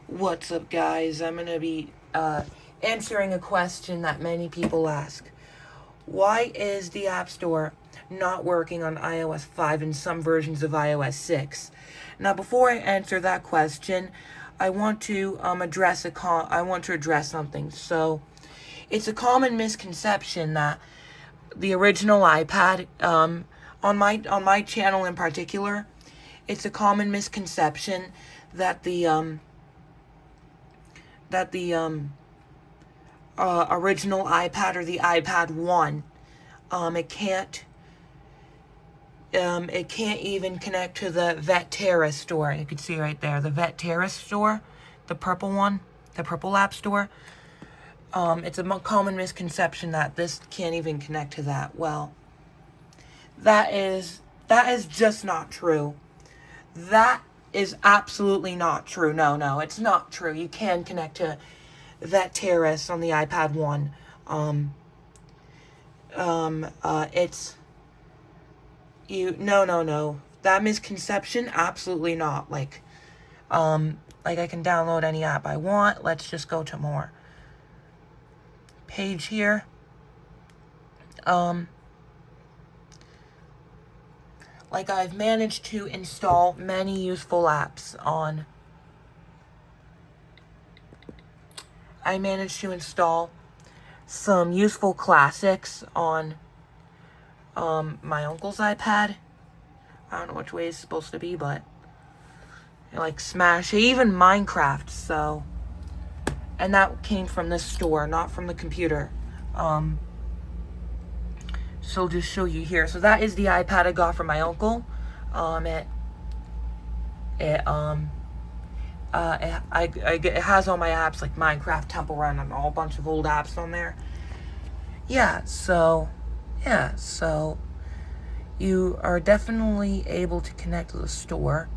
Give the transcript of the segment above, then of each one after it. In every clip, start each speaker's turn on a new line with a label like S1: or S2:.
S1: What's up, guys? I'm going to be answering a question that many people ask. Why is the App Store not working on iOS 5 and some versions of iOS 6? Now, before I answer that question, I want to address something. So, it's a common misconception that the original iPad, on my channel in particular, it's a common misconception that the original iPad or the iPad 1, it can't even connect to the Veteris store. You can see right there, the Veteris store, the purple one, the purple app store. It's a common misconception that this can't even connect to that. Well, that is just not true. That is absolutely not true. No, it's not true. You can connect to Veteris on the iPad 1. No. That misconception, absolutely not. Like I can download any app I want. Let's just go to more. Page here. Like I've managed to install many useful apps on. I managed to install some useful classics on my uncle's iPad. I don't know which way it's supposed to be, but like Smash, even Minecraft. So, and that came from this store, not from the computer. So I'll just show you here. So that is the iPad I got from my uncle. It has all my apps like Minecraft, Temple Run, and a whole bunch of old apps on there. So you are definitely able to connect to the store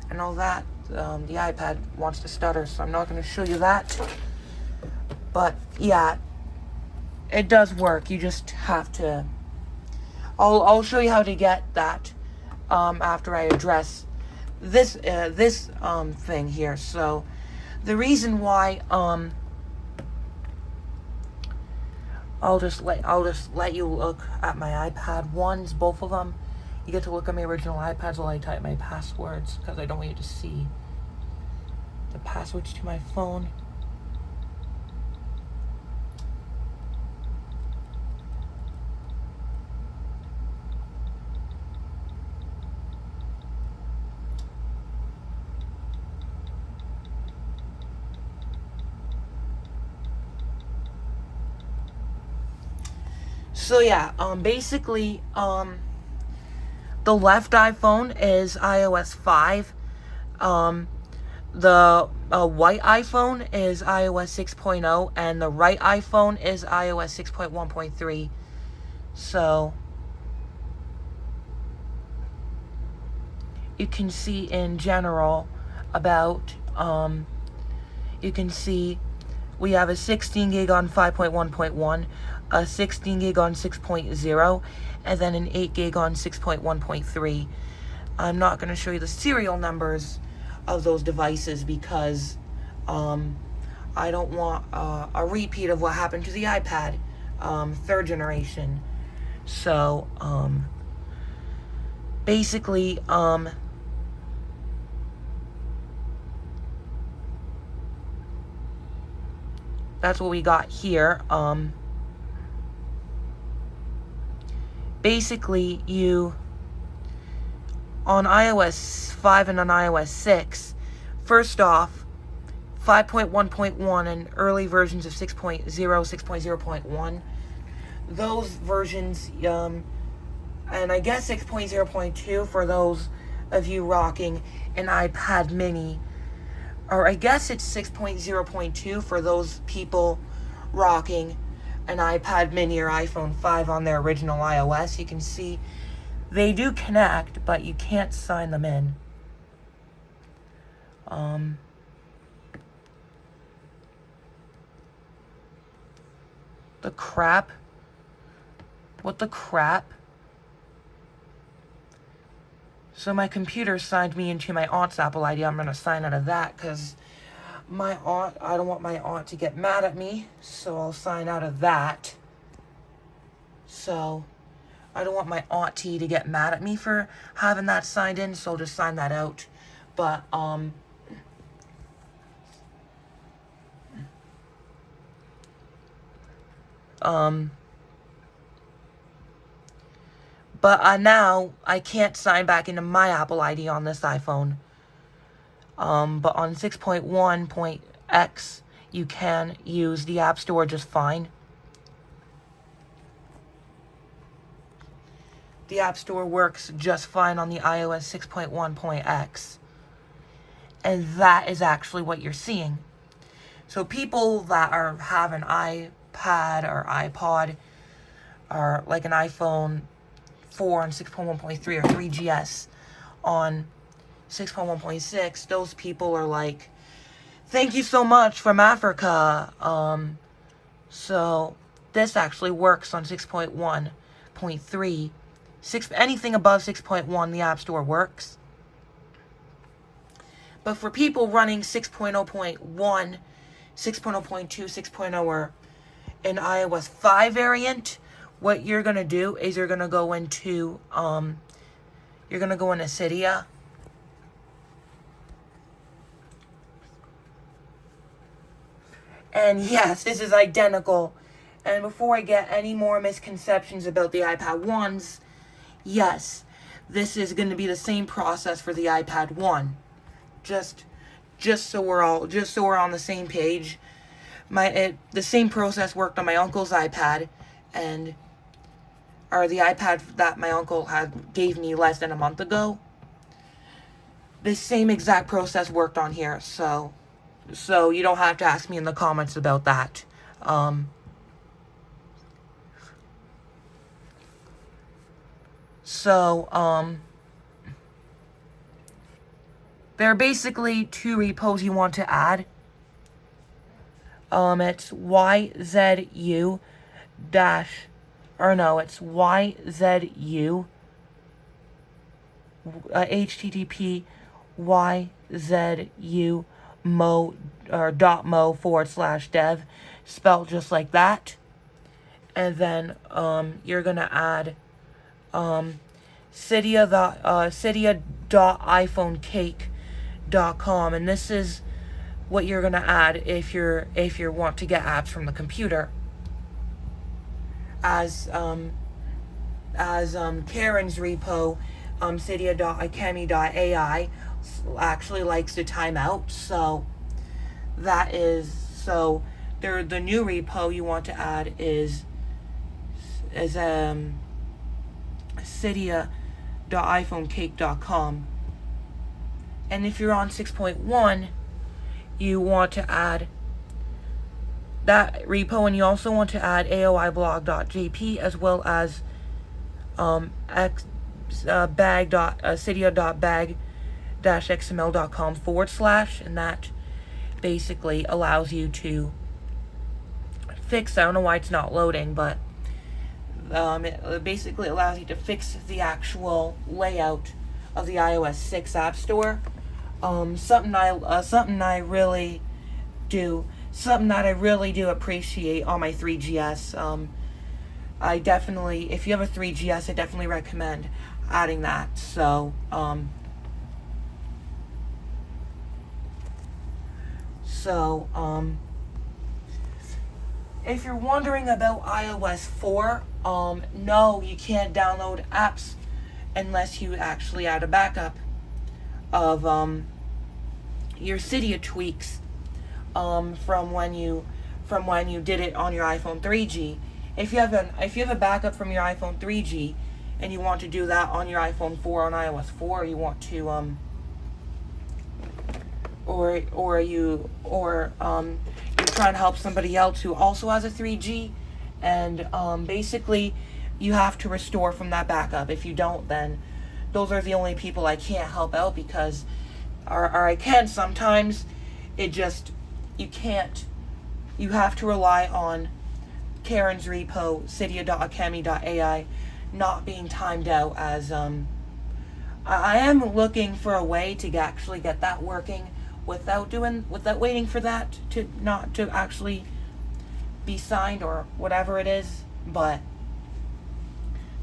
S1: and all that. The iPad wants to stutter, so I'm not going to show you that. But yeah, it does work. You just have to. I'll show you how to get that after I address this thing here. So the reason why I'll just let you look at my iPad 1s, both of them. You get to look at my original iPads while I type my passwords, because I don't want you to see the passwords to my phone. So yeah, basically, the left iPhone is iOS 5. The white iPhone is iOS 6.0, and the right iPhone is iOS 6.1.3. So you can see in general about, you can see we have a 16 gig on 5.1.1, a 16 gig on 6.0, and then an 8 gig on 6.1.3. I'm not going to show you the serial numbers of those devices because I don't want a repeat of what happened to the iPad, third generation. So basically, that's what we got here. Basically, you, on iOS 5 and on iOS 6, first off, 5.1.1 and early versions of 6.0, 6.0.1, those versions, and I guess 6.0.2 for those of you rocking an iPad mini, or I guess it's 6.0.2 for those people rocking an iPad mini or iPhone 5 on their original iOS. You can see they do connect, but you can't sign them in. The crap? What the crap? So my computer signed me into my aunt's Apple ID. I'm going to sign out of that because my aunt, I don't want my aunt to get mad at me. So I'll sign out of that. So I don't want my auntie to get mad at me for having that signed in. So I'll just sign that out. But, now I can't sign back into my Apple ID on this iPhone. But on 6.1.x, you can use the App Store just fine. The App Store works just fine on the iOS 6.1.x. And that is actually what you're seeing. So people that have an iPad or iPod or like an iPhone 4 on 6.1.3 or 3GS on 6.1.6, those people are like, thank you so much from Africa. So this actually works on 6.1.3. Anything above 6.1, the App Store works. But for people running 6.0.1, 6.0.2, 6.0, or an iOS 5 variant, what you're going to do is you're going to go into Cydia. And yes, this is identical. And before I get any more misconceptions about the iPad 1s, yes, this is going to be the same process for the iPad 1. Just so we're on the same page. The same process worked on my uncle's iPad, or the iPad that my uncle gave me less than a month ago. The same exact process worked on here, so you don't have to ask me in the comments about that. There are basically two repos you want to add. It's YZU it's YZU HTTP YZU mo/dev, spelled just like that. And then you're gonna add Cydia.iPhoneCake.com, and this is what you're gonna add if you want to get apps from the computer. As Karen's repo, Cydia.ikemi.ai, actually likes to time out, so the new repo you want to add is Cydia.iPhoneCake.com. And if you're on 6.1, you want to add that repo, and you also want to add aoiblog.jp as well as cydia.bag-xml.com/, and that basically allows you to fix, I don't know why it's not loading, but it basically allows you to fix the actual layout of the iOS 6 App Store. Something that I really do appreciate on my 3GS. If you have a 3GS, I definitely recommend adding that. If you're wondering about iOS 4, no, you can't download apps unless you actually add a backup of your Cydia tweaks from when you did it on your iPhone 3G. If you have a backup from your iPhone 3G and you want to do that on your iPhone 4 on iOS 4, you want to you're trying to help somebody else who also has a 3G, and basically you have to restore from that backup. If you don't, then those are the only people I can't help out, because or I can sometimes. You can't. You have to rely on Karen's repo, Cydia.ikemi.ai, not being timed out as I am looking for a way to actually get that working without waiting for that to not to actually be signed or whatever it is, but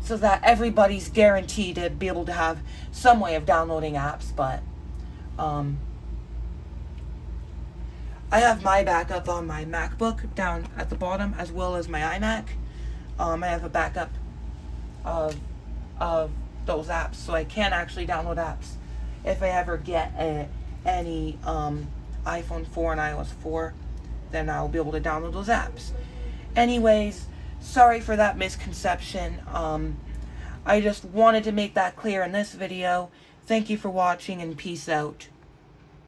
S1: so that everybody's guaranteed to be able to have some way of downloading apps. But I have my backup on my MacBook down at the bottom, as well as my iMac. I have a backup of those apps, so I can actually download apps if I ever get any iPhone 4 and iOS 4. Then I'll be able to download those apps. Anyways, sorry for that misconception. I just wanted to make that clear in this video. Thank you for watching, and peace out.